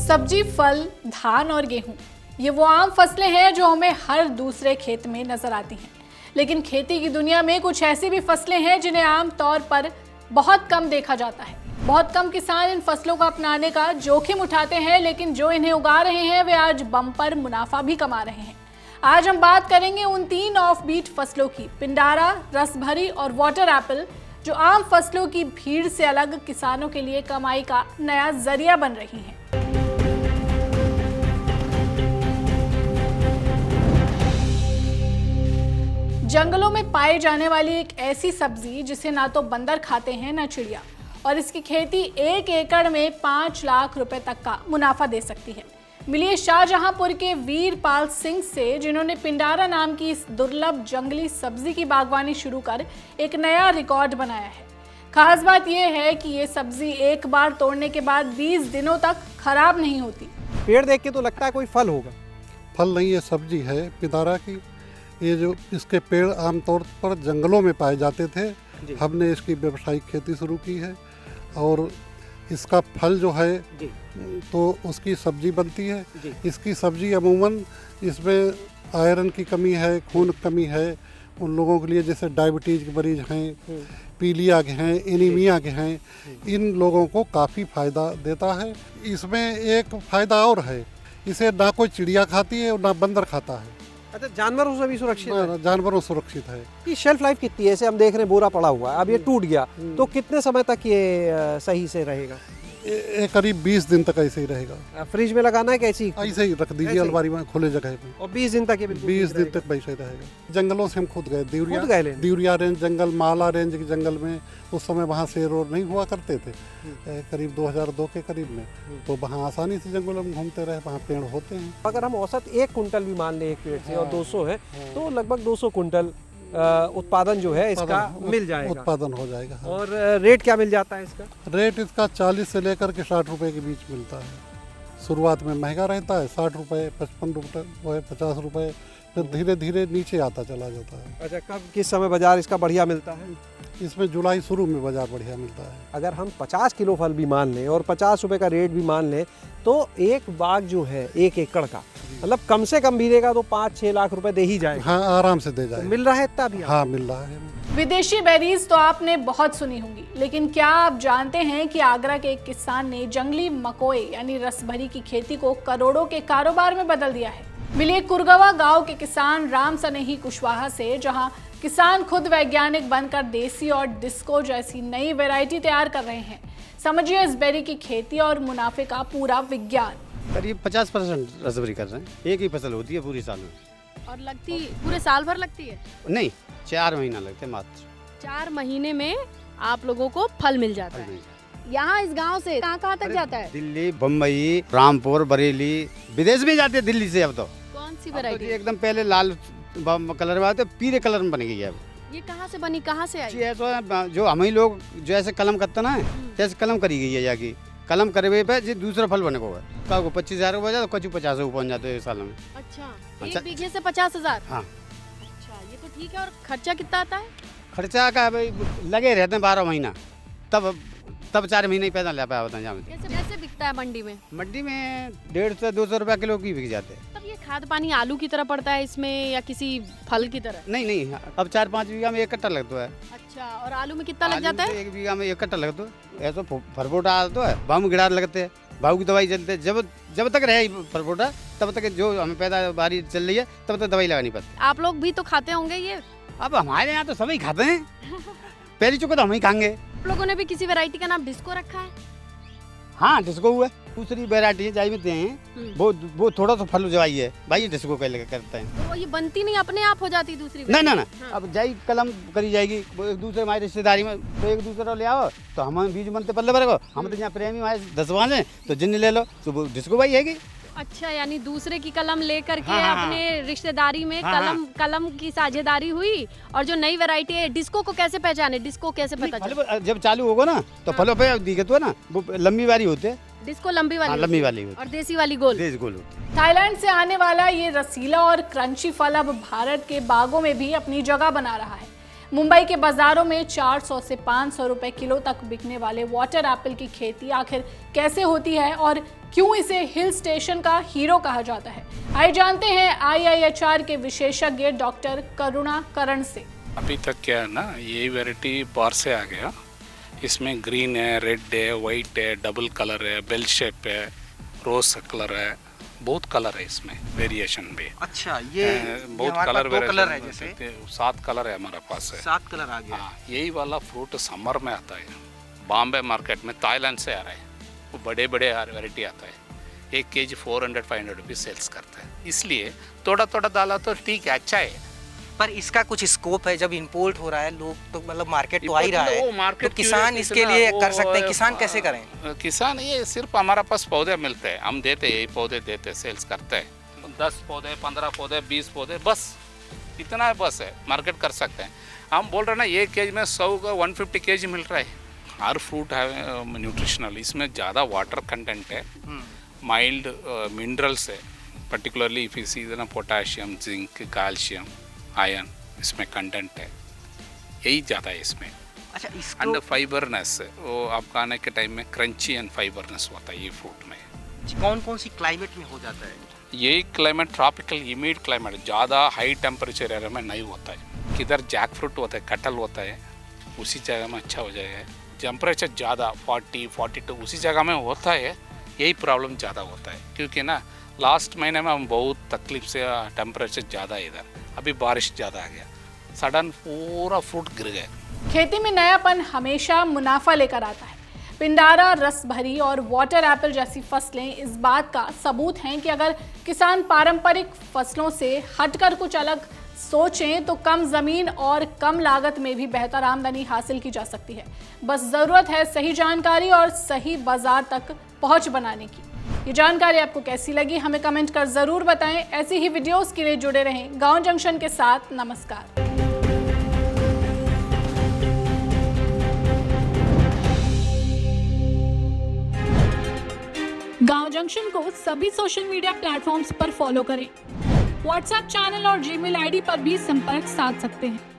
सब्जी, फल, धान और गेहूं ये वो आम फसलें हैं जो हमें हर दूसरे खेत में नजर आती हैं। लेकिन खेती की दुनिया में कुछ ऐसी भी फसलें हैं जिन्हें आम तौर पर बहुत कम देखा जाता है। बहुत कम किसान इन फसलों को अपनाने का जोखिम उठाते हैं, लेकिन जो इन्हें उगा रहे हैं वे आज बम्पर मुनाफा भी कमा रहे हैं। आज हम बात करेंगे उन 3 ऑफ बीट फसलों की, पिंडारा, रसभरी और वाटर एप्पल, जो आम फसलों की भीड़ से अलग किसानों के लिए कमाई का नया जरिया बन रही हैं। जंगलों में पाए जाने वाली एक ऐसी सब्जी जिसे ना तो बंदर खाते हैं ना चिड़िया, और इसकी खेती 1 एकड़ में 5 लाख रुपए तक का मुनाफा दे सकती है। मिलिए शाहजहांपुर के वीरपाल सिंह से, जिन्होंने पिंडारा नाम की इस दुर्लभ जंगली सब्जी की बागवानी शुरू कर एक नया रिकॉर्ड बनाया है। खास बात यह है कि ये सब्जी एक बार तोड़ने के बाद 20 दिनों तक खराब नहीं होती। पेड़ देख के तो लगता है कोई फल होगा। फल नहीं, ये सब्जी है पिंडारा की। ये जो इसके पेड़ आमतौर पर जंगलों में पाए जाते थे, हमने इसकी व्यावसायिक खेती शुरू की है और इसका फल जो है तो उसकी सब्जी बनती है। इसकी सब्जी अमूमन इसमें आयरन की कमी है, खून की कमी है, उन लोगों के लिए जैसे डायबिटीज़ के मरीज हैं, पीलिया के हैं, एनीमिया के हैं, इन लोगों को काफ़ी फ़ायदा देता है। इसमें एक फ़ायदा और है, इसे ना कोई चिड़िया खाती है और ना बंदर खाता है। अच्छा, जानवरों से भी सुरक्षित है? जानवरों सुरक्षित है। कि शेल्फ लाइफ कितनी है? ऐसे हम देख रहे हैं बोरा पड़ा हुआ है, अब ये टूट गया तो कितने समय तक ये सही से रहेगा? ये करीब 20 दिन तक ऐसे ही रहेगा। फ्रिज में लगाना है कैसी? ऐसे ही रख दीजिए अलमारी में, खुले जगह में, और 20 दिन तक ये 20 दिन तक वैसे ही रहेगा। जंगलों से हम खुद गए, दिवरिया रेंज जंगल, माला रेंज के जंगल में। उस समय वहाँ शेर और नहीं हुआ करते थे, करीब 2002 के करीब में, तो वहाँ आसानी से जंगलों में घूमते रहे, वहाँ पेड़ होते हैं। अगर हम औसत 1 कुंटल भी मान लें एक पेड़ से और 200 है तो लगभग 200 कुंटल उत्पादन जो है इसका मिल जाएगा, उत्पादन हो जाएगा। और रेट क्या मिल जाता है इसका? रेट इसका 40 से लेकर के 60 रुपए के बीच मिलता है। शुरुआत में महंगा रहता है, 60 रुपए, 55 रुपए, 50 रुपए, फिर धीरे धीरे नीचे आता चला जाता है। अच्छा, कब किस समय बाजार इसका बढ़िया मिलता है? इसमें जुलाई शुरू में बाजार बढ़िया मिलता है। अगर हम 50 किलो फल भी मान लें और 50 रुपए का रेट भी मान लें तो एक बाग जो है 1 एकड़ का, मतलब कम से कम भी देगा तो 5-6 लाख रुपए दे ही जाएगा। हाँ, आराम से दे जाएगा। तो मिल रहा है इतना भी? हाँ, मिल रहा है। विदेशी बेरीज तो आपने बहुत सुनी होंगी, लेकिन क्या आप जानते हैं कि आगरा के एक किसान ने जंगली मकोए यानी रसभरी की खेती को करोड़ों के कारोबार में बदल दिया है। मिलिए कुरगवा गांव के किसान राम सनेही कुशवाहा से, जहां किसान खुद वैज्ञानिक बनकर देसी और डिस्को जैसी नई वैरायटी तैयार कर रहे हैं। समझिए इस बेरी की खेती और मुनाफे का पूरा विज्ञान। करीब 50% रसभरी कर रहे हैं। एक ही फसल होती है पूरी साल में। और लगती पूरे साल भर लगती है? नहीं, 4 महीना लगते मात्र। 4 महीने में आप लोगों को फल मिल जाता है। यहाँ इस गांव से कहाँ तक जाता है? दिल्ली, बम्बई, रामपुर, बरेली, विदेश में जाते हैं दिल्ली से। अब तो कौन सी तो वैरायटी? एकदम पहले लाल कलर में आते, पीले कलर में बन गई है अब। ये कहाँ से बनी, कहाँ से आई? जी, ऐसा जो हम ही लोग जो ऐसे कलम करते ना, जैसे कलम करी गई है जाके, कलम करे हुए पे दूसरा फल बने को है। को 25,000 को बजा तो कचू 50 को पहुँच जाते हैं साल में। अच्छा, अच्छा। 1 बीघे से 50,000? हाँ। अच्छा, ये तो ठीक है। और खर्चा कितना आता है? खर्चा का भाई लगे रहते हैं 12 महीना, तब 4 महीने ही पैदा ले पाया होता है। जहाँ कैसे बिकता है मंडी में? मंडी में 150 से 200 रुपया किलो की बिक जाते हैं। तब ये खाद पानी आलू की तरह पड़ता है इसमें या किसी फल की तरह? नहीं, अब 4-5 बीघा में 1 कट्टा लगता है। अच्छा, और आलू में कितना लग जाता है? 1 बीघा में 1 कट्टा लगता है। ऐसा फरफोटा आता है, भाव गिड़ार लगते हैं, भाव की दवाई चलते है। जब तक रहे फरफोटा तब तक जो हमें पैदावारी चल रही है तब तक दवाई लगानी पड़ती है। आप लोग भी तो खाते होंगे ये? अब हमारे यहाँ तो सभी खाते हैं, पहली चुका तो हम ही खाएंगे। आप लोगों ने भी किसी वैरायटी का नाम डिस्को रखा है? हाँ, डिस्को हुआ। दूसरी वैरायटी है जाई में हैं, वो थोड़ा सा फल जवाई है भाई, ये डिस्को कह करते हैं। तो ये बनती नहीं, अपने आप हो जाती दूसरी? ना। हाँ। अब जाई कलम करी जाएगी, वो एक दूसरे हमारी रिश्तेदारी में, तो एक दूसरे को ले आओ तो हम बीज बनते पल्ले भर को, हम तो यहाँ प्रेमी हमारे 10 हैं तो जिन ले लो तो वो डिस्को भाई है। अच्छा, यानी दूसरे की कलम लेकर के हाँ। अपने रिश्तेदारी में हाँ। कलम की साझेदारी हुई। और जो नई वैरायटी है डिस्को को कैसे पहचाने? डिस्को कैसे पता चले? जब चालू होगा ना तो फलों पे दिखत हुआ ना, वो लंबी वाली होते हैं। डिस्को लंबी वाली? हाँ, लंबी वाली होती और देसी वाली गोल? देसी गोल होती है। थाईलैंड से आने वाला ये रसीला और क्रंची फल अब भारत के बागों में भी अपनी जगह बना रहा है। मुंबई के बाजारों में 400 से 500 रुपए किलो तक बिकने वाले वाटर एप्पल की खेती आखिर कैसे होती है और क्यों इसे हिल स्टेशन का हीरो कहा जाता है, आइए जानते हैं IIHR के विशेषज्ञ डॉक्टर करुणा करण से। अभी तक क्या है ना, ये वैरायटी बाहर से आ गया। इसमें ग्रीन है, रेड है, वाइट है, डबल कलर है, बेल शेप है, रोज कलर है, बहुत कलर है इसमें, वेरिएशन भी। अच्छा, ये बहुत हमारे कलर पास 2 कलर है, जैसे 7 कलर है हमारे पास है। 7 कलर आ गया। हाँ, यही वाला फ्रूट समर में आता है। बॉम्बे मार्केट में थाईलैंड से आ रहा है, वो बड़े बड़े वैरायटी आता है। 1 kg 400-500 रुपीज सेल्स करता है। इसलिए थोड़ा थोड़ा डाला तो ठीक है, अच्छा है। पर इसका कुछ स्कोप है, जब इंपोर्ट हो रहा है, लोग तो मतलब मार्केट तो आ ही रहा वो है, मार्केट तो किसान इसके लिए कर सकते हैं। किसान कैसे करें? किसान ये सिर्फ हमारा पास पौधे मिलते हैं, हम देते हैं, यही पौधे देते हैं, सेल्स करते हैं। 10 पौधे, 15 पौधे, 20 पौधे, बस इतना बस है, मार्केट कर सकते हैं। हम बोल रहे हैं ना, 1 kg में 100 का 150 kg मिल रहा है। हर फ्रूट है न्यूट्रिशनल, इसमें ज़्यादा वाटर कंटेंट है, माइल्ड मिनरल्स है, particularly if you see potassium, zinc, calcium, iron इसमें कंटेंट है, यही ज़्यादा है इसमें। अच्छा, एंड इसको फाइबरनेस, वो आप खाने के टाइम में क्रंची एंड फाइबरनेस होता है ये फ्रूट में। कौन कौन सी क्लाइमेट में हो जाता है? यही क्लाइमेट ट्रॉपिकल ह्यूमिड क्लाइमेट, ज़्यादा हाई टेम्परेचर एरिया में नहीं होता है। किधर जैक फ्रूट होता है, कटहल होता है, उसी जगह में अच्छा हो जाएगा। टेम्परेचर ज़्यादा 40-42 उसी जगह में होता है, यही प्रॉब्लम ज़्यादा होता है। क्योंकि ना लास्ट महीने में हम बहुत तकलीफ से, टेम्परेचर ज़्यादा इधर, अभी बारिश ज़्यादा आ गया, सडन पूरा फ्रूट गिर गया। खेती में नयापन हमेशा मुनाफा लेकर आता है। पिंडारा, रस भरी और वाटर एप्पल जैसी फसलें इस बात का सबूत हैं कि अगर किसान पारंपरिक फसलों से हटकर कुछ अलग सोचें तो कम जमीन और कम लागत में भी बेहतर आमदनी हासिल की जा सकती है। बस जरूरत है सही जानकारी और सही बाजार तक पहुंच बनाने की। ये जानकारी आपको कैसी लगी, हमें कमेंट कर जरूर बताएं। ऐसी ही वीडियोस के लिए जुड़े रहें गांव जंक्शन के साथ। नमस्कार। गांव जंक्शन को सभी सोशल मीडिया प्लेटफॉर्म्स पर फॉलो करें। व्हाट्सएप चैनल और जीमेल आईडी पर भी संपर्क साध सकते हैं।